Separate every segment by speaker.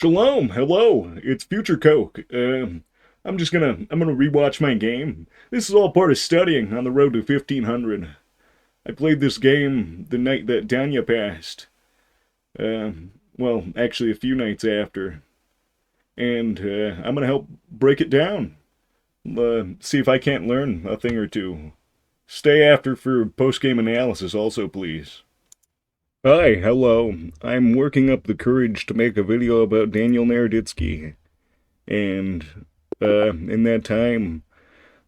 Speaker 1: Shalom, hello, it's Future Coke. I'm gonna rewatch my game. This is all part of studying on the road to 1500. I played this game the night that Danya passed. Well, actually a few nights after. And I'm gonna help break it down. See if I can't learn a thing or two. Stay after for post-game analysis also, please. Hi, hello. I'm working up the courage to make a video about Daniel Naroditsky. And in that time,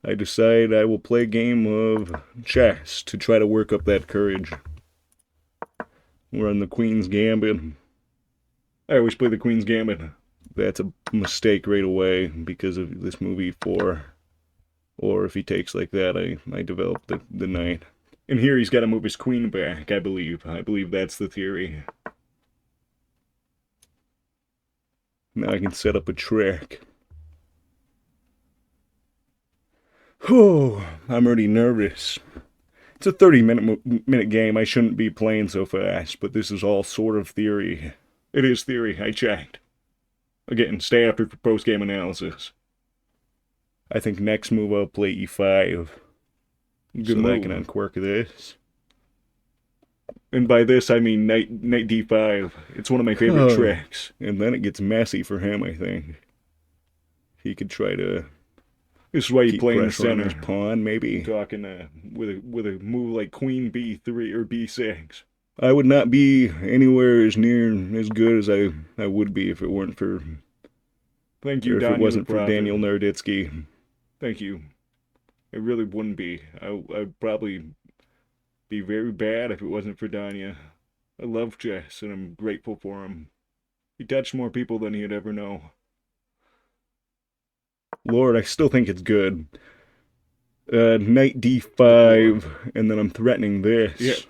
Speaker 1: I decide I will play a game of chess to try to work up that courage. We're on the Queen's Gambit. I always play the Queen's Gambit. That's a mistake right away because of this movie 4. Or if he takes like that, I develop the knight. And here he's got to move his queen back, I believe. I believe that's the theory. Now I can set up a trick. Oh, I'm already nervous. It's a 30-minute game. I shouldn't be playing so fast, but this is all sort of theory. It is theory. I checked. Again, stay after for post-game analysis. I think next move I'll play e5. Good so move. That I can unquirk this. And by this I mean knight d5. It's one of my favorite tricks. And then it gets messy for him, I think. He could try to... This is why you play in the center. His pawn, maybe. Talking with a move like queen b3 or b6. I would not be anywhere as near as good as I would be if it weren't for... Thank you, Danya the Prophet. If it wasn't for Daniel Naroditsky. Thank you. It really wouldn't be. I'd probably be very bad if it wasn't for Danya. I love chess, and I'm grateful for him. He touched more people than he'd ever know. Lord, I still think it's good. Knight d5, and then I'm threatening this. Yep.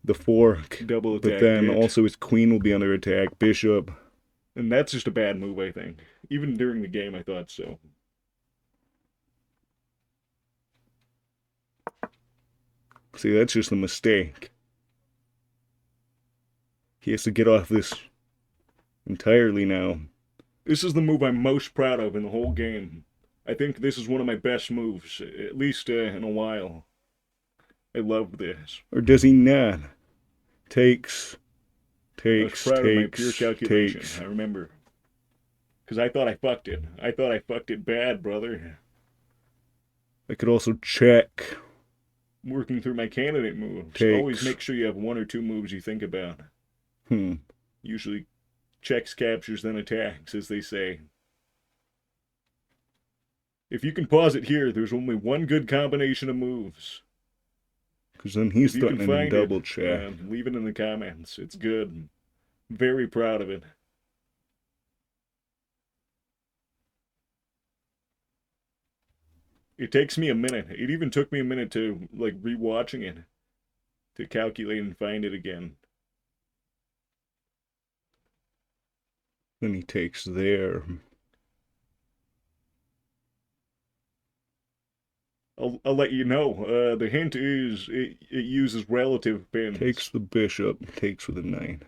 Speaker 1: The fork. Double attack. But then also his queen will be under attack. Bishop. And that's just a bad move, I think. Even during the game, I thought so. See, that's just a mistake. He has to get off this entirely now. This is the move I'm most proud of in the whole game. I think this is one of my best moves, at least in a while. I love this. Or does he not? Takes. I was proud of my pure calculation, I remember. Because I thought I fucked it. I thought I fucked it bad, brother. I could also check. Working through my candidate moves. Always make sure you have one or two moves you think about. Usually checks, captures, then attacks, as they say. If you can pause it here, there's only one good combination of moves. Because then he's threatening to double check. Leave it in the comments. It's good. Very proud of it. It takes me a minute. It even took me a minute to, like, rewatching it. To calculate and find it again. Then he takes there. I'll let you know. The hint is it uses relative pins. Takes the bishop. Takes with a knight.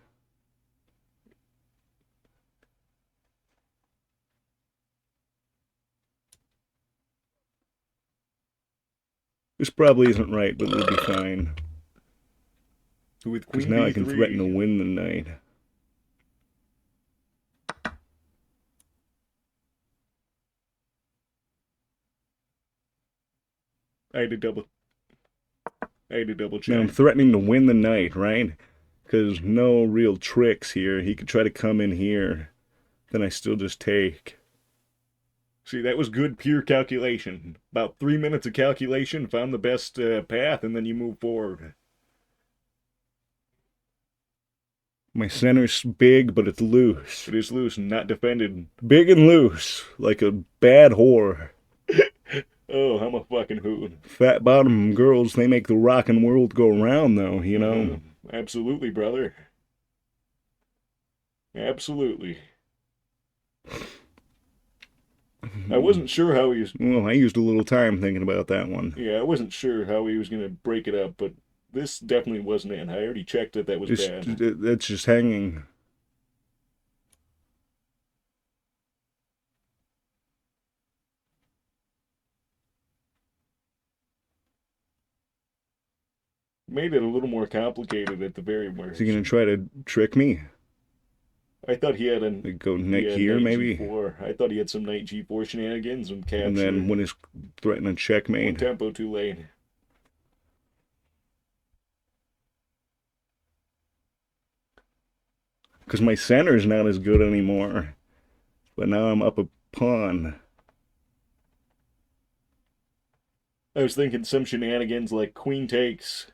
Speaker 1: This probably isn't right, but it'll be fine. Because now I can threaten to win the knight. I had to double check. Now I'm threatening to win the knight, right? Because no real tricks here. He could try to come in here. Then I still just take. See, that was good pure calculation. About 3 minutes of calculation, found the best path, and then you move forward. My center's big, but it's loose. It is loose and not defended. Big and loose, like a bad whore. Oh, I'm a fucking hoot. Fat bottom girls, they make the rockin' world go round, though, you know? Absolutely, brother. Absolutely. I wasn't sure how he was... Well, I used a little time thinking about that one. Yeah, I wasn't sure how he was going to break it up, but this definitely wasn't it. I already checked that was bad. That's just hanging. made it a little more complicated at the very
Speaker 2: Is he
Speaker 1: worst.
Speaker 2: gonna try to trick me?
Speaker 1: I thought he had
Speaker 2: Like go knight
Speaker 1: yeah,
Speaker 2: here,
Speaker 1: knight
Speaker 2: maybe?
Speaker 1: g4. I thought he had some knight g4 shenanigans and
Speaker 2: And then
Speaker 1: capture.
Speaker 2: when his threatening
Speaker 1: One
Speaker 2: checkmate.
Speaker 1: tempo too late.
Speaker 2: Because my center's not as good anymore. But now I'm up a pawn.
Speaker 1: I was thinking some shenanigans like queen takes,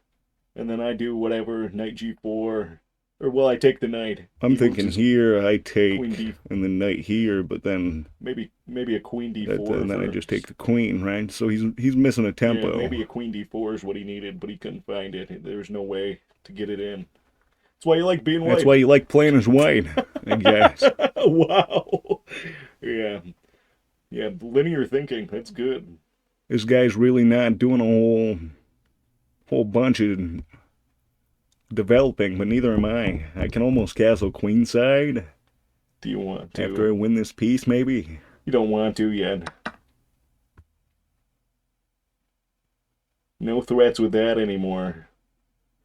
Speaker 1: and then I do whatever, knight g4. Or, well, I take the knight.
Speaker 2: I'm
Speaker 1: He moves
Speaker 2: thinking
Speaker 1: his
Speaker 2: here I
Speaker 1: queen
Speaker 2: take
Speaker 1: d,
Speaker 2: and the knight here, but then
Speaker 1: maybe a queen d4
Speaker 2: and then I just take
Speaker 1: first.
Speaker 2: the queen, right? So he's missing a
Speaker 1: Yeah,
Speaker 2: tempo.
Speaker 1: maybe a queen d4 is what he needed, but he couldn't find it. There's no way to get it in. That's why you like being
Speaker 2: That's why
Speaker 1: white.
Speaker 2: you like playing as white, I guess.
Speaker 1: Wow. Yeah. Yeah, linear thinking. That's good.
Speaker 2: This guy's really not doing a whole bunch of developing, but neither am I. I can almost castle queenside
Speaker 1: Do you want
Speaker 2: after
Speaker 1: to?
Speaker 2: I win this piece, maybe.
Speaker 1: You don't want to yet. No threats with that anymore.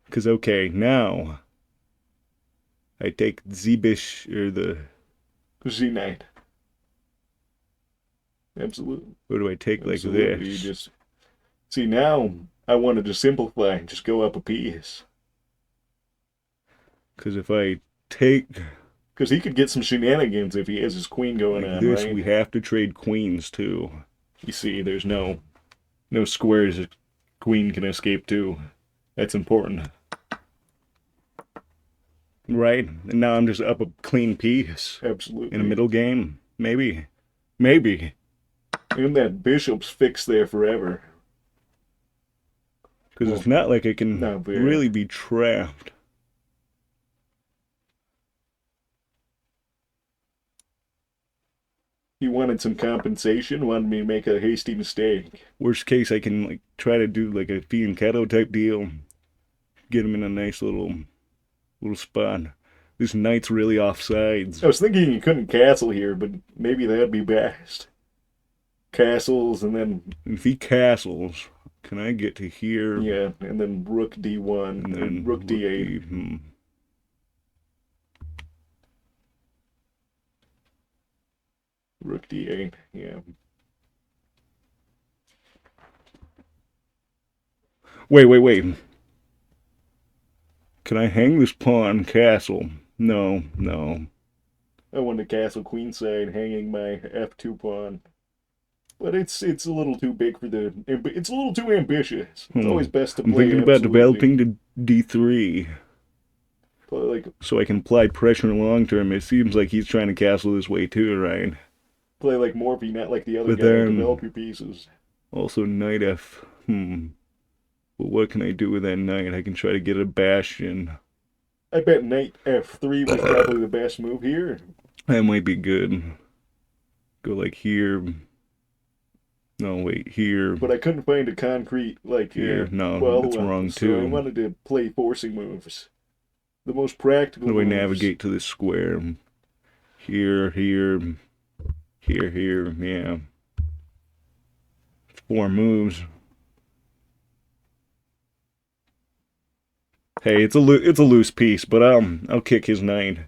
Speaker 2: Because, okay, now I take Zebish or
Speaker 1: Z Knight. Absolutely.
Speaker 2: or do I take like
Speaker 1: Absolutely. You
Speaker 2: this?
Speaker 1: just see now I wanted to simplify and just go up a piece.
Speaker 2: Because if I take
Speaker 1: Because he could get some shenanigans if he has his queen going
Speaker 2: like
Speaker 1: on,
Speaker 2: this,
Speaker 1: right?
Speaker 2: we have to trade queens too.
Speaker 1: You see, there's no squares a queen can escape to. That's important.
Speaker 2: Right? And now I'm just up a clean piece in a
Speaker 1: Absolutely.
Speaker 2: middle game. Maybe. Maybe.
Speaker 1: And that bishop's fixed there forever.
Speaker 2: Because
Speaker 1: Well,
Speaker 2: it's not like I can
Speaker 1: not very.
Speaker 2: really be trapped.
Speaker 1: He wanted some compensation, wanted me to make a hasty mistake.
Speaker 2: Worst case, I can like try to do like a fianchetto type deal. Get him in a nice little spot. This knight's really offsides.
Speaker 1: I was thinking you couldn't castle here, but maybe that'd be best. Castles and then
Speaker 2: If he castles, can I get to here?
Speaker 1: yeah, and then rook d1
Speaker 2: And
Speaker 1: or
Speaker 2: then
Speaker 1: rook d8. Rook d8. Yeah.
Speaker 2: Wait. Can I hang this pawn castle? No.
Speaker 1: I want to castle queenside, hanging my f2 pawn. But it's a little too big for the. It's a little too ambitious. It's always best to
Speaker 2: I'm
Speaker 1: play
Speaker 2: thinking about
Speaker 1: absolutely.
Speaker 2: developing to d3
Speaker 1: Play like
Speaker 2: so I can apply pressure long term. It seems like he's trying to castle this way too, right?
Speaker 1: play like Morphy, not like the other
Speaker 2: But
Speaker 1: guy.
Speaker 2: then
Speaker 1: Develop your pieces.
Speaker 2: also knight f. Well, what can I do with that knight? I can try to get a bastion.
Speaker 1: I bet knight f3 was probably the best move here.
Speaker 2: That might be good. Go like here. No, wait, here.
Speaker 1: But I couldn't find a concrete like
Speaker 2: Here. No, that's
Speaker 1: well,
Speaker 2: wrong
Speaker 1: so I
Speaker 2: too.
Speaker 1: wanted to play forcing moves. The most practical
Speaker 2: How do I
Speaker 1: moves.
Speaker 2: navigate to this square? Here. Yeah. 4 moves. Hey, it's a loose piece, but I'll kick his knight.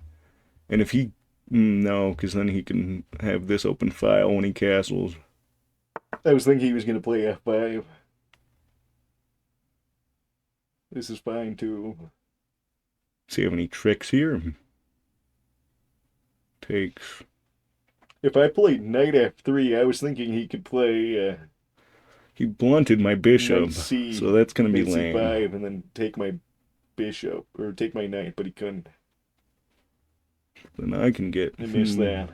Speaker 2: And if he no, because then he can have this open file when he castles.
Speaker 1: I was thinking he was going to play f5. This is fine too.
Speaker 2: Does he have any tricks here? Takes.
Speaker 1: If I played knight f3, I was thinking he could play
Speaker 2: He blunted my bishop,
Speaker 1: knight c,
Speaker 2: so that's gonna be
Speaker 1: knight
Speaker 2: lame.
Speaker 1: c5, and then take my bishop or take my knight, but he couldn't.
Speaker 2: Then I can get.
Speaker 1: I missed that.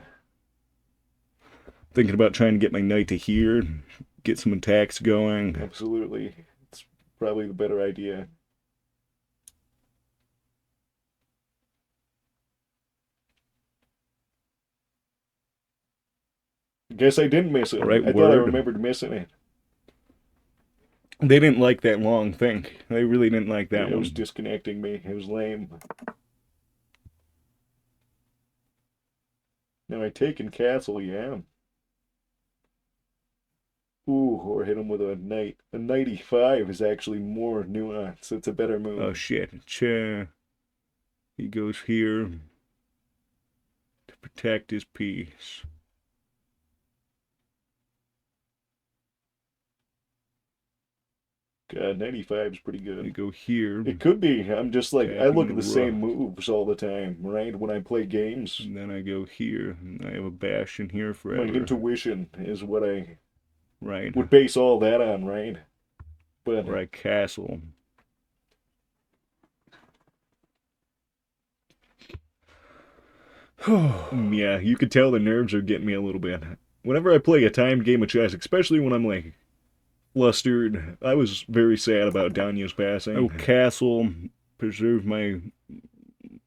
Speaker 2: Thinking about trying to get my knight to here, get some attacks going.
Speaker 1: Absolutely, it's probably the better idea. Guess I didn't miss it.
Speaker 2: All right,
Speaker 1: I thought I
Speaker 2: word.
Speaker 1: remembered missing it.
Speaker 2: They didn't like that long think. They really didn't like that
Speaker 1: It was
Speaker 2: one.
Speaker 1: disconnecting me. It was lame. Now I take and castle, yeah. Ooh, or hit him with a knight. A knight e5 is actually more nuanced. It's a better move.
Speaker 2: Oh shit. He goes here to protect his piece.
Speaker 1: God, 95 is pretty good.
Speaker 2: You go here.
Speaker 1: It could be. I'm just like, I look at the
Speaker 2: rough.
Speaker 1: same moves all the time, right? When I play games.
Speaker 2: And then I go here. And I have a bastion here forever.
Speaker 1: My intuition is what I
Speaker 2: right.
Speaker 1: would base all that on, right? But
Speaker 2: or I castle. Yeah, you could tell the nerves are getting me a little bit. Whenever I play a timed game of chess, especially when I'm like flustered, I was very sad about Danya's passing. Oh, castle, preserve my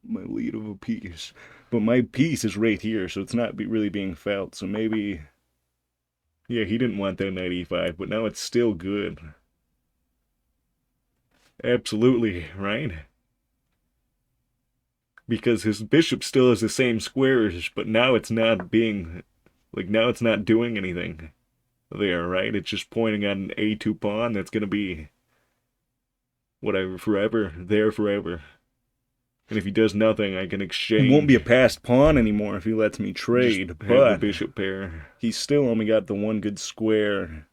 Speaker 2: lead of a piece. But my piece is right here, so it's not really being felt. So maybe, yeah, he didn't want that knight e5, but now it's still good. Absolutely, right? Because his bishop still has the same squares, but now it's not being, like, now it's not doing anything there, right? It's just pointing at an a2 pawn that's going to be, whatever, forever, there forever. And if he does nothing, I can exchange. He won't be a passed pawn anymore if he lets me trade, just but the bishop pair. He's still only got the one good square.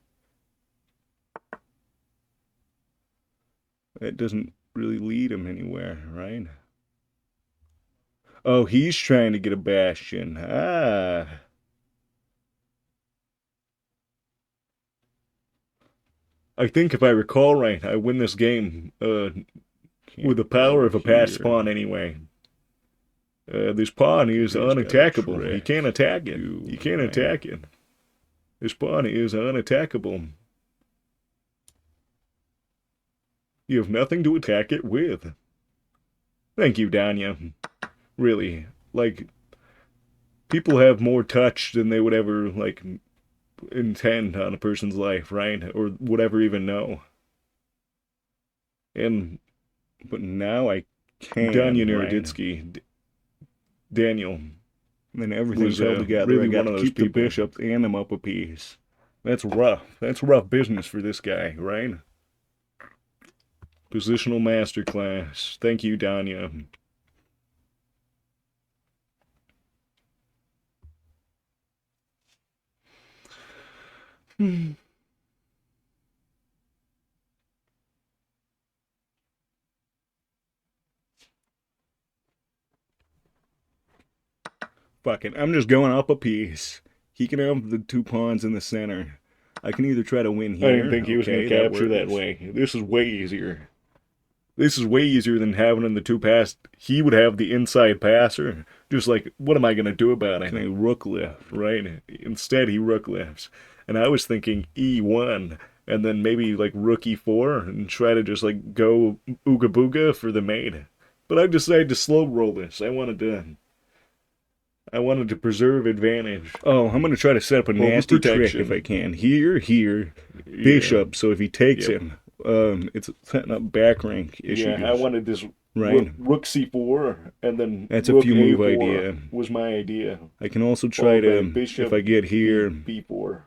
Speaker 2: That doesn't really lead him anywhere, right? Oh, he's trying to get a bastion. Ah. I think if I recall right, I win this game with the power of a passed pawn anyway. This pawn is unattackable. He can't attack it. He can't attack it. This pawn is unattackable. You have nothing to attack it with. Thank you, Danya. Really, like, people have more touch than they would ever, like, intend on a person's life, right? Or would ever even know. But now I can't. Danya Naroditsky, right? Daniel. And then everything's held together. Really, I got to keep the bishop and him up a piece. That's rough. That's rough business for this guy, right? Positional masterclass. Thank you, Danya. Fuck it. I'm just going up a piece. He can have the two pawns in the center. I can either try to win here. I didn't think he was going to capture that way. This is way easier. This is way easier than having him the two pass. He would have the inside passer. Just like, what am I going to do about it? Can I rook lift, right? Instead, he rook lifts. And I was thinking e1, and then maybe like rook e4, and try to just like go ooga booga for the mate. But I decided to slow roll this. I wanted to preserve advantage. Oh, I'm going to try to set up a nasty trick if I can. Here, bishop, so if he takes him, it's setting up back rank issues. Yeah, I wanted this right. Rook c4, and then that's a few move idea. Was my idea. I can also try to, bishop, if I get here, b4.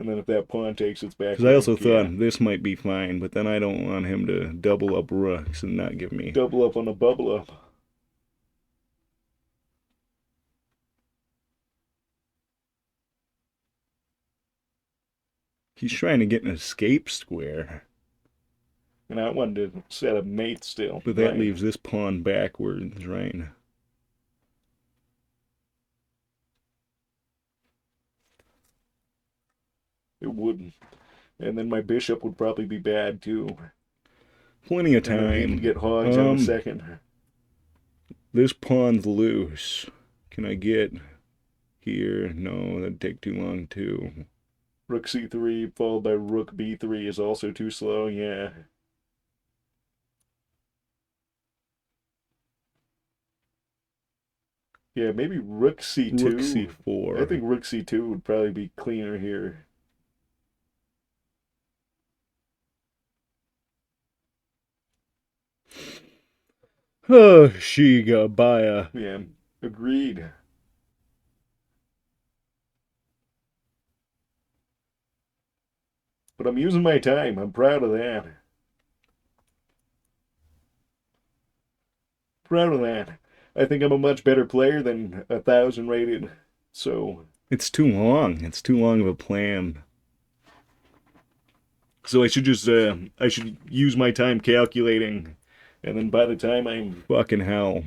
Speaker 2: And then if that pawn takes its back. Because I also thought this might be fine, but then I don't want him to double up rooks and not give me... Double up on the bubble up. He's trying to get an escape square. And I wanted to set a mate still. But that leaves this pawn backwards, right? It wouldn't. And then my bishop would probably be bad too. Plenty of time. And he'd get hogs in a second. This pawn's loose. Can I get here? No, that'd take too long too. Rook c3 followed by rook b3 is also too slow, yeah. Yeah, maybe rook c2. Rook c4. I think rook c2 would probably be cleaner here. Oh, Shiga Baya. Yeah, agreed.
Speaker 1: But I'm using my time. I'm proud of that. Proud of that. I think I'm a much better player than 1,000 rated. So
Speaker 2: it's too long. It's too long of a plan. So I should just I should use my time calculating, and then by the time I'm fucking hell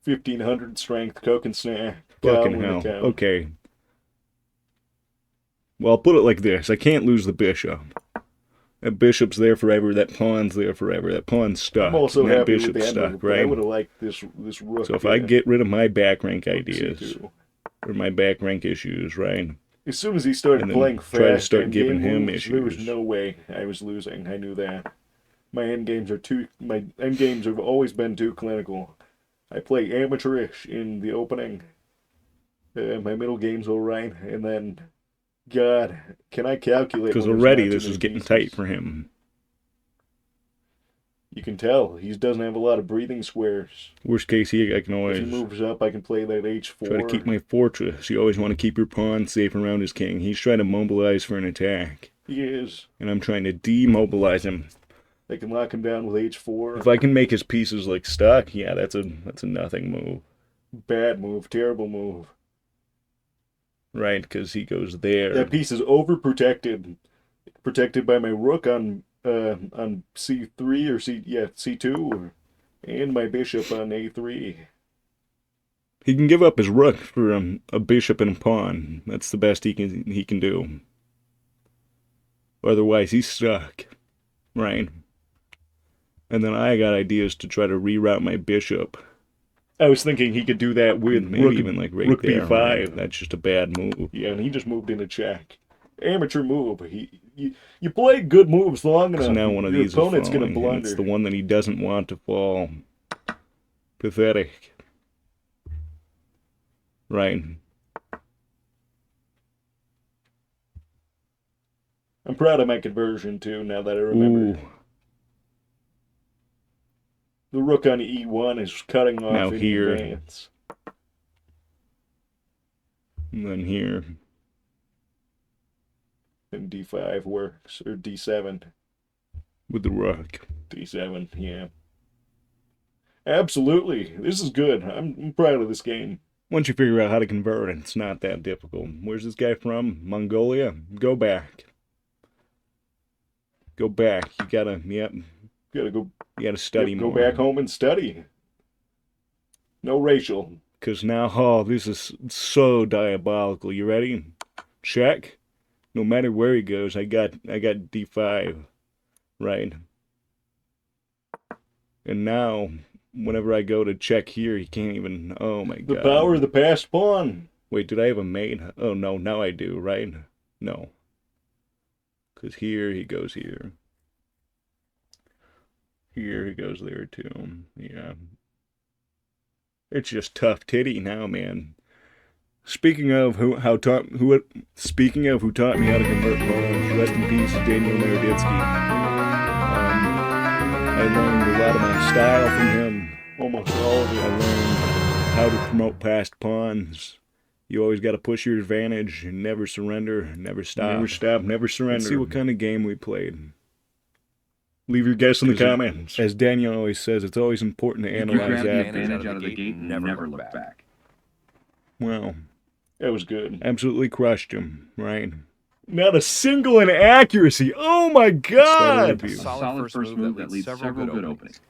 Speaker 1: 1,500 strength, Coke&Snac.
Speaker 2: Fucking hell. Okay. Well, I'll put it like this. I can't lose the bishop. That bishop's there forever. That pawn's there forever. That pawn's stuck.
Speaker 1: I'm also
Speaker 2: that
Speaker 1: happy
Speaker 2: bishop's
Speaker 1: with the
Speaker 2: stuck,
Speaker 1: move,
Speaker 2: right?
Speaker 1: I would have liked this rook.
Speaker 2: So if I get rid of my back rank ideas,
Speaker 1: C2.
Speaker 2: or my back rank issues, right?
Speaker 1: As soon as he started playing fast,
Speaker 2: try to start giving him
Speaker 1: moves,
Speaker 2: issues.
Speaker 1: There was no way I was losing. I knew that. My endgames have always been too clinical. I play amateurish in the opening. My middle game's alright, and then, God, can I calculate?
Speaker 2: Because already this is getting tight for him.
Speaker 1: You can tell he doesn't have a lot of breathing squares.
Speaker 2: Worst case, I can always.
Speaker 1: If he moves up, I can play that h4.
Speaker 2: Try to keep my fortress. You always want to keep your pawn safe around his king. He's trying to mobilize for an attack.
Speaker 1: He is.
Speaker 2: And I'm trying to demobilize him.
Speaker 1: I can lock him down with h4.
Speaker 2: If I can make his pieces like stuck, yeah, that's a nothing move.
Speaker 1: Bad move, terrible move.
Speaker 2: Right, because he goes there.
Speaker 1: That piece is overprotected, protected by my rook on c3 or c2, and my bishop on a3.
Speaker 2: He can give up his rook for a bishop and a pawn. That's the best he can do. Otherwise, he's stuck. Right. And then I got ideas to try to reroute my bishop.
Speaker 1: I was thinking he could do that with
Speaker 2: maybe
Speaker 1: rook,
Speaker 2: even like
Speaker 1: rook
Speaker 2: there,
Speaker 1: b5.
Speaker 2: Right? That's just a bad move.
Speaker 1: Yeah, and he just moved into check. Amateur move. You play good moves long enough.
Speaker 2: Now one of
Speaker 1: your
Speaker 2: these
Speaker 1: opponent's
Speaker 2: is falling,
Speaker 1: gonna blunder.
Speaker 2: It's the one that he doesn't want to fall. Pathetic. Right.
Speaker 1: I'm proud of my conversion too. Now that I remember.
Speaker 2: Ooh.
Speaker 1: The rook on e1 is cutting off
Speaker 2: now
Speaker 1: in
Speaker 2: here.
Speaker 1: advance.
Speaker 2: And then here.
Speaker 1: And d5 works, or d7.
Speaker 2: With the rook.
Speaker 1: d7, yeah. Absolutely. This is good. I'm proud of this game.
Speaker 2: Once you figure out how to convert it, it's not that difficult. Where's this guy from? Mongolia? Go back. Go back. You gotta, yep. You gotta study more.
Speaker 1: Go back home and study. No racial.
Speaker 2: Because now, oh, this is so diabolical. You ready? Check. No matter where he goes, I got d5. Right. And now, whenever I go to check here, he can't even, oh my God.
Speaker 1: The power of the passed pawn.
Speaker 2: Wait, did I have a mate? Oh no, now I do, right? No. Because here he goes here. Here he goes there too. Yeah. It's just tough titty now, man. Speaking of who taught me how to convert pawns, rest in peace, Daniel Naroditsky. I learned a lot of my style from him.
Speaker 1: Almost all of it.
Speaker 2: I learned how to promote passed pawns. You always got to push your advantage and never surrender, never stop.
Speaker 1: Never stop, never surrender.
Speaker 2: Let's see what kind of game we played.
Speaker 1: Leave your guess in the comments.
Speaker 2: As Daniel always says, it's always important to analyze
Speaker 3: advantage out of the gate and never look back.
Speaker 2: Well,
Speaker 1: that was good.
Speaker 2: Absolutely crushed him, right?
Speaker 1: Not a single inaccuracy. Oh my God!
Speaker 3: A solid first move that leads several good openings.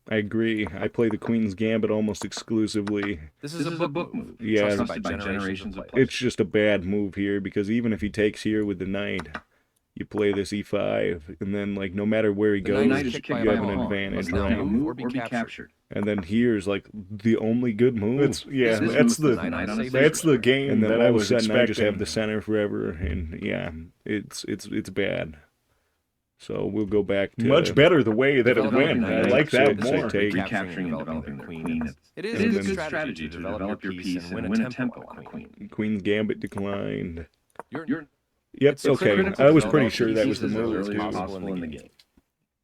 Speaker 2: I agree. I play the Queen's Gambit almost exclusively.
Speaker 3: This is a book move.
Speaker 2: Yeah,
Speaker 3: trusted by generations of players.
Speaker 2: It's just a bad move here because even if he takes here with the knight, you play this e5, and then like no matter where he goes, you have an advantage, right?
Speaker 3: Or be captured.
Speaker 2: And then here's like the only good move.
Speaker 1: That's the game.
Speaker 2: And then
Speaker 1: that
Speaker 2: all
Speaker 1: I
Speaker 2: of a
Speaker 1: was
Speaker 2: sudden
Speaker 1: expecting.
Speaker 2: I just have the center forever, and yeah, it's bad. So we'll go back to
Speaker 1: much better the way that it went. I like that more.
Speaker 3: Recapturing and developing the queen. It is a good strategy to develop your piece and win a tempo on the queen.
Speaker 2: Queen's Gambit declined.
Speaker 1: Yep.
Speaker 2: Okay. I was pretty sure that was the move too.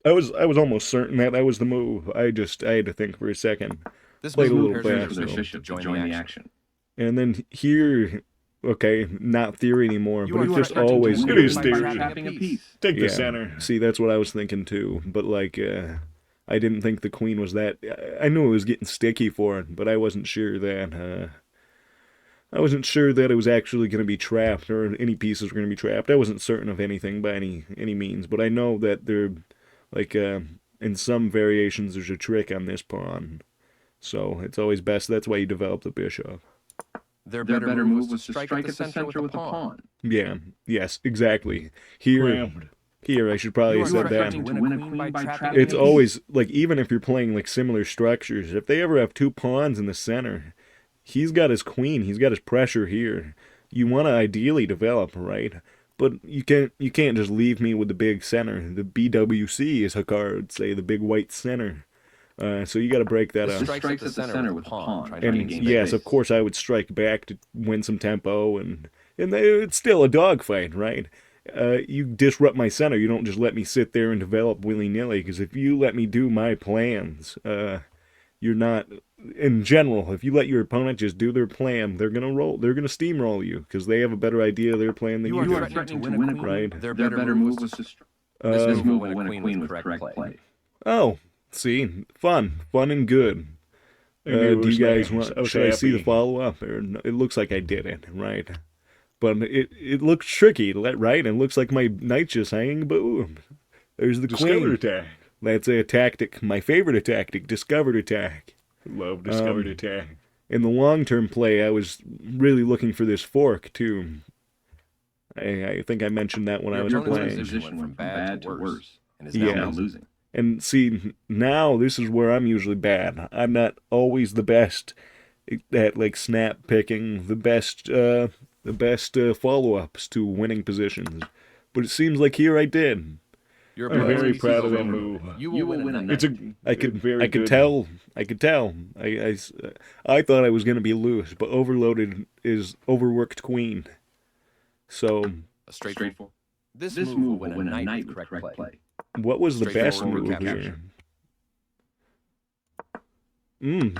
Speaker 2: I was almost certain that was the move. I had to think for a second.
Speaker 3: This
Speaker 2: Played a
Speaker 3: move
Speaker 2: little
Speaker 3: prepares
Speaker 2: fast.
Speaker 3: for the bishop to join the action.
Speaker 2: And then here, okay, not theory anymore, but it's just always...
Speaker 1: It is theory. Take the center.
Speaker 2: See, that's what I was thinking too, but like, I didn't think the queen was that... I knew it was getting sticky for it, but I wasn't sure that... I wasn't sure that it was actually going to be trapped, or any pieces were going to be trapped. I wasn't certain of anything by any means, but I know that there, like, in some variations, there's a trick on this pawn. So it's always best. That's why you develop the bishop.
Speaker 3: Their better move was to strike at the center with the pawn.
Speaker 2: Yeah. Yes. Exactly. Here, I should probably have said that. It's always like, even if you're playing like similar structures, if they ever have two pawns in the center, he's got his queen. He's got his pressure here. You want to ideally develop, right? But you can't just leave me with the big center. The BWC, as Hakar would say, the big white center. So you got to break that up.
Speaker 3: Strikes at the center with the pawn.
Speaker 2: And yes, of course, I would strike back to win some tempo, and it's still a dogfight, right? You disrupt my center. You don't just let me sit there and develop willy-nilly, because if you let me do my plans, you're not... In general, if you let your opponent just do their plan, they're gonna steamroll you, because they have a better idea of their plan than you do.
Speaker 3: You are threatening to win a queen, right? Their better move was to this move will win a queen with correct play.
Speaker 2: Oh, see, fun and good. Do you guys want? Should I see the follow up? Or no, it looks like I did it, right? But it looks tricky, right? It looks like my knight's just hanging. Boom! There's the queen.
Speaker 1: Discovered attack.
Speaker 2: That's a tactic. My favorite tactic. Discovered attack.
Speaker 1: Love discovered attack.
Speaker 2: In the long-term play, I was really looking for this fork, too. I think I mentioned that when I was playing.
Speaker 3: Position went from bad to worse, and is now losing.
Speaker 2: And see, now this is where I'm usually bad. I'm not always the best at, like, snap picking, the best follow-ups to winning positions. But it seems like here I did.
Speaker 1: I'm very proud of that move.
Speaker 3: You will win a night.
Speaker 2: I could tell. I thought I was going to be loose, but overloaded is overworked queen. So
Speaker 3: a straightforward. This move will win a night with correct play.
Speaker 2: What was the best move here?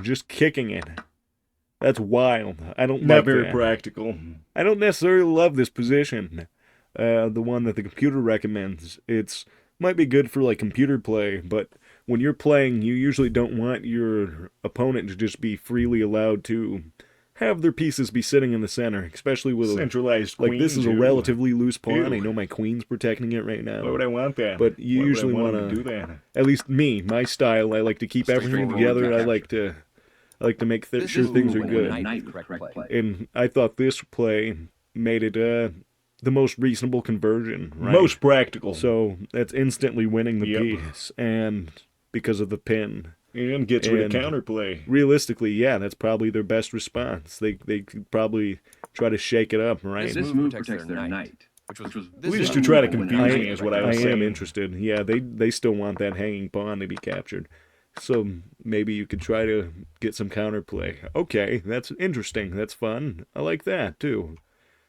Speaker 2: Just kicking it. That's wild. I don't like that.
Speaker 1: Not very practical.
Speaker 2: I don't necessarily love this position. The one that the computer recommends. Might be good for like computer play, but when you're playing, you usually don't want your opponent to just be freely allowed to have their pieces be sitting in the center, especially with
Speaker 1: centralized queen.
Speaker 2: Like, this is a relatively loose pawn. I know my queen's protecting it right now.
Speaker 1: Why would I want that?
Speaker 2: But you usually want to
Speaker 1: do that.
Speaker 2: At least me, my style, I like to keep everything together. I like to make sure things are good. And I thought this play made it the most reasonable conversion, right?
Speaker 1: Most practical.
Speaker 2: So that's instantly winning the piece, and because of the pin.
Speaker 1: And gets rid of counterplay.
Speaker 2: Realistically, yeah, that's probably their best response. They could probably try to shake it up, right?
Speaker 3: This move protects their knight. Which was
Speaker 1: at least to try to confuse me is what I was saying.
Speaker 2: I am interested. Yeah, they still want that hanging pawn to be captured. So maybe you could try to get some counterplay. Okay, that's interesting. That's fun. I like that, too.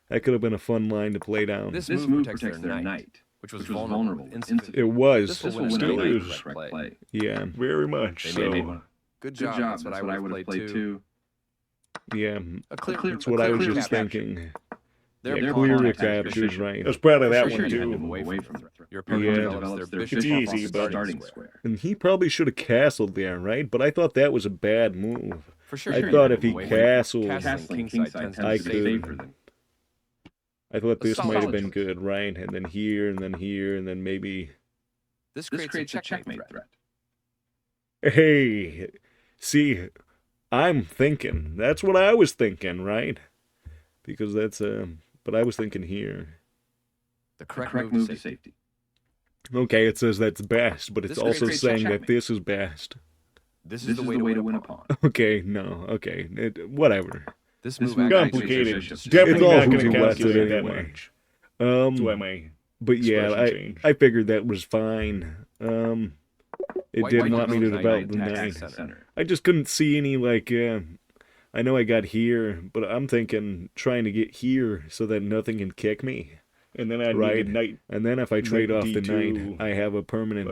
Speaker 2: That could have been a fun line to play down.
Speaker 3: This move protects their knight, which was vulnerable.
Speaker 2: It was.
Speaker 3: This will still is. Play.
Speaker 2: Yeah.
Speaker 1: Very much so.
Speaker 3: Good job. That's what I would have played too.
Speaker 2: Yeah. That's what I was just thinking.
Speaker 3: They're
Speaker 2: clear captures, right.
Speaker 1: I was proud of that one,
Speaker 3: too. Your opponent develops their bishop off
Speaker 1: easy, but
Speaker 3: starting square.
Speaker 2: And he probably should have castled there, right? But I thought that was a bad move.
Speaker 3: For sure.
Speaker 2: I thought if he castled,
Speaker 3: castling kingside
Speaker 2: I could. I thought this might have been
Speaker 3: choice.
Speaker 2: good, right? And then here, and then here, and then maybe...
Speaker 3: This creates a checkmate threat.
Speaker 2: Hey, see, I'm thinking. That's what I was thinking, right? Because that's, but I was thinking here.
Speaker 3: The correct move to safety.
Speaker 2: Okay, it says that's best, but it's also saying that this is best.
Speaker 3: This is the way to win a pawn.
Speaker 2: Okay, no, okay, whatever.
Speaker 3: This move
Speaker 1: complicated.
Speaker 2: Definitely
Speaker 1: it's
Speaker 2: not
Speaker 1: going to
Speaker 2: calculate
Speaker 1: that
Speaker 2: anyway.
Speaker 1: much. That's why my
Speaker 2: but yeah, I figured that was fine. It didn't want me to develop the knight. I just couldn't see any, like, I know I got here, but I'm thinking trying to get here so that nothing can kick me.
Speaker 1: And then I'd need a knight.
Speaker 2: And then if I trade off the
Speaker 1: D2,
Speaker 2: knight, I have a permanent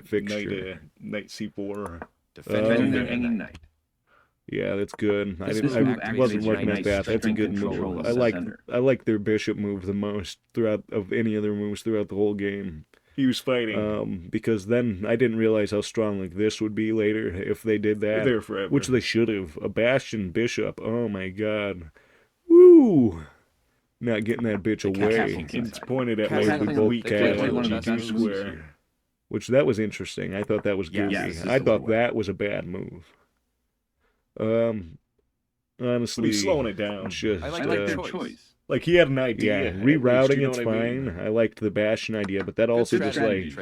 Speaker 2: fixture.
Speaker 1: Knight C4.
Speaker 3: Defending the hanging knight.
Speaker 2: Yeah, that's good. I
Speaker 3: move
Speaker 2: wasn't
Speaker 3: activates
Speaker 2: looking
Speaker 3: your
Speaker 2: at that.
Speaker 3: knight's
Speaker 2: That's a
Speaker 3: strength
Speaker 2: good
Speaker 3: control
Speaker 2: move.
Speaker 3: of the center.
Speaker 2: I like their bishop move the most of any other moves throughout the whole game.
Speaker 1: He was fighting.
Speaker 2: Because then I didn't realize how strong like this would be later if they did that.
Speaker 1: There forever.
Speaker 2: Which they should have. A bastion bishop. Oh my god. Woo! Not getting that bitch away.
Speaker 1: It's pointed at my weak
Speaker 2: square. Which that was interesting. I thought that was goofy. I thought that was a bad move. Honestly,
Speaker 1: he's slowing it down.
Speaker 2: Just,
Speaker 3: I like their choice.
Speaker 1: Like he had an idea.
Speaker 2: Yeah, rerouting it's fine. I liked the bastion idea, but that also just like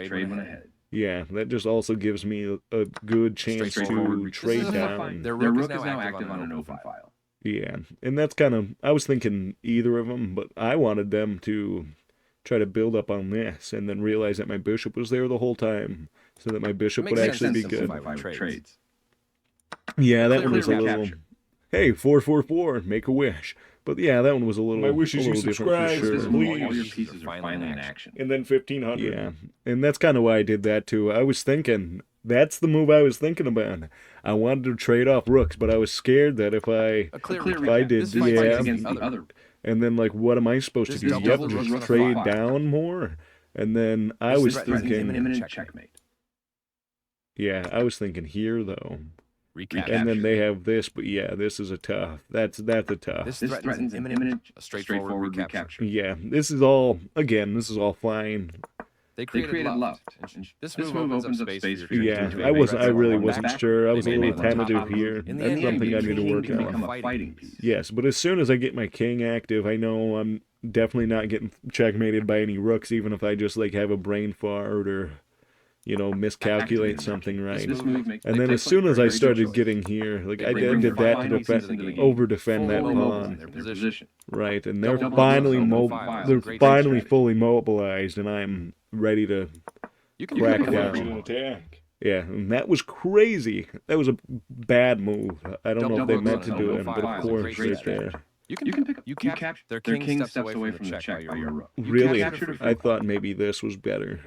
Speaker 2: yeah, that just also gives me a good chance to trade down.
Speaker 3: Their rook is now active on an open file.
Speaker 2: Yeah, and that's kind of I was thinking either of them, but I wanted them to try to build up on this and then realize that my bishop was there the whole time, so that my bishop would actually be good.
Speaker 3: Trades.
Speaker 2: Yeah, that one was a little. Hey, 444, make a wish. But yeah, that one was a little.
Speaker 1: My wish is you subscribe,
Speaker 2: sure.
Speaker 3: All your pieces are finally in action.
Speaker 1: And then 1500.
Speaker 2: Yeah, and that's kind of why I did that too. I was thinking that's the move I was thinking about. I wanted to trade off rooks, but I was scared that if I did, and then like, what am I supposed to do? Yep, just trade down more. And then I was thinking,
Speaker 3: imminent checkmate.
Speaker 2: Yeah, I was thinking here though.
Speaker 3: Recapture.
Speaker 2: And then they have this, but yeah, this is a tough. That's a tough.
Speaker 3: This threatens imminent, straightforward recapture.
Speaker 2: Yeah, this is all fine.
Speaker 3: They created left. This move opens up space for your
Speaker 2: yeah, I really wasn't sure. I was a little tentative here. That's something I need to work on. Yes, but as soon as I get my king active, I know I'm definitely not getting checkmated by any rooks, even if I just like have a brain fart or miscalculate something right. And then as soon as I started getting here, like I did that to over-defend that pawn. Right, and they're finally fully mobilized, and I'm ready to crack down. Yeah, and that was crazy. That was a bad move. I don't know if they meant to do it, but of course right there.
Speaker 3: You capture their king steps away from the check by your rook.
Speaker 2: Really? I thought maybe this was better.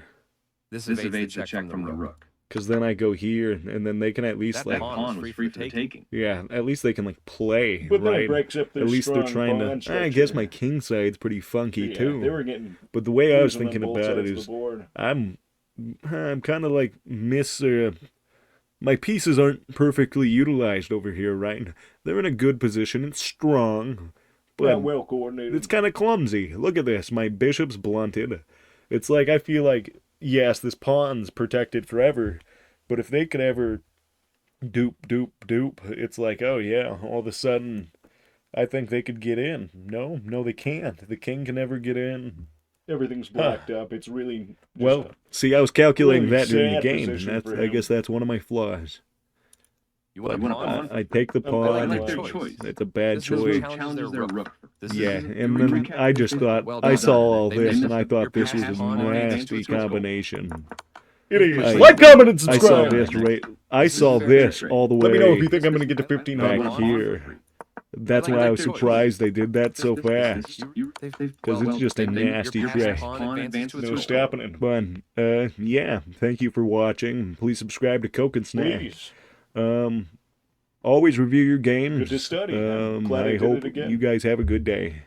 Speaker 3: This evades the check from the rook.
Speaker 2: Because then I go here, and then they can at least
Speaker 3: that pawn was free for taking.
Speaker 2: Yeah, at least they can like play.
Speaker 1: But
Speaker 2: right?
Speaker 1: Then it breaks up their
Speaker 2: at least they're trying to. I guess my king side's pretty funky too.
Speaker 1: They were getting.
Speaker 2: But the way I was thinking about it is, I'm kind of like my pieces aren't perfectly utilized over here, right? They're in a good position. It's strong, but
Speaker 1: well coordinated.
Speaker 2: It's kind of clumsy. Look at this. My bishop's blunted. It's like I feel like. Yes, this pawn's protected forever, but if they could ever dupe, it's like, oh yeah, all of a sudden, I think they could get in. No, they can't. The king can never get in.
Speaker 1: Everything's blocked up. It's really...
Speaker 2: Well, see, I was calculating that during the game, and I guess that's one of my flaws. I take the pawn. It's a bad choice. Yeah, and then I just thought, I saw all this, and I thought this was a nasty combination.
Speaker 1: It is. Like, comment, and subscribe.
Speaker 2: I saw this all the way.
Speaker 1: Let me know if you think I'm going to get to 1500
Speaker 2: back here. That's why I was surprised they did that so fast. Because it's just a nasty trick.
Speaker 1: No stopping it.
Speaker 2: But, yeah, thank you for watching. Please subscribe to Coke&Snac.
Speaker 1: Please.
Speaker 2: Always review your games.
Speaker 1: Good to study.
Speaker 2: I hope you guys have a good day.